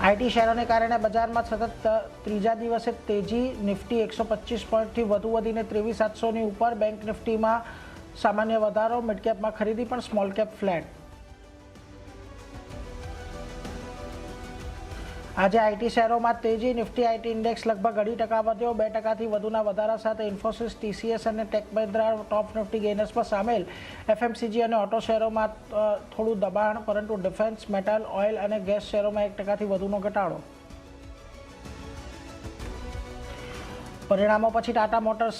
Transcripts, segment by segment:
IT શેરોને કારણે બજારમાં સતત ત્રીજા દિવસે તેજી. નિફ્ટી 125 પોઈન્ટથી વધુ વધીને 23,700ની ઉપર. બેંક નિફ્ટીમાં સામાન્ય વધારો. મિડકેપમાં ખરીદી પણ, સ્મોલ કેપ ફ્લેટ. આજે આઈટી શેરોમાં તેજી. નિફ્ટી આઈટી ઇન્ડેક્સ લગભગ 0.5% વધ્યો. 2%થી વધુના વધારા સાથે ઇન્ફોસિસ, ટીસીએસ અને ટેક મહિન્દ્રા ટોપ નિફ્ટી ગેનર્સમાં સામેલ. એફએમસીજી અને ઓટો શેરોમાં થોડું દબાણ, પરંતુ ડિફેન્સ, મેટલ, ઓઇલ અને ગેસ શેરોમાં 1%થી વધુનો ઘટાડો. પરિણામો પછી ટાટા મોટર્સ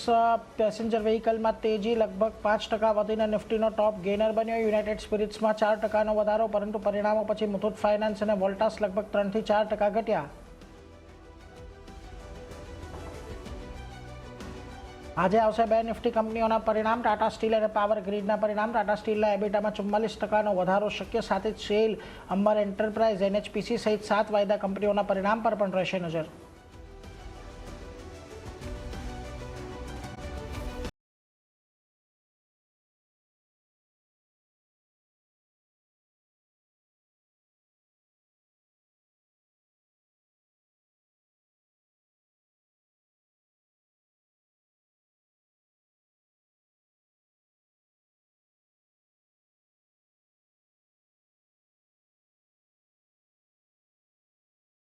પેસેન્જર વ્હીકલમાં તેજી. લગભગ 5% વધીને નિફ્ટીનો ટોપ ગેનર બન્યો. યુનાઇટેડ સ્પિરિટ્સમાં 4%નો વધારો, પરંતુ પરિણામો પછી મુથુટ ફાઇનાન્સ અને વોલ્ટાસ લગભગ 3થી 4% ઘટ્યા. આજે આવશે બે નિફ્ટી કંપનીઓના પરિણામ. ટાટા સ્ટીલ અને પાવર ગ્રીડના પરિણામ. ટાટા સ્ટીલના એબિટામાં 44%નો વધારો શક્ય. સાથે જ શેલ, અંબર એન્ટરપ્રાઇઝ, એનએચપીસી સહિત 7 વાયદા કંપનીઓના પરિણામ પર પણ રહેશે નજર.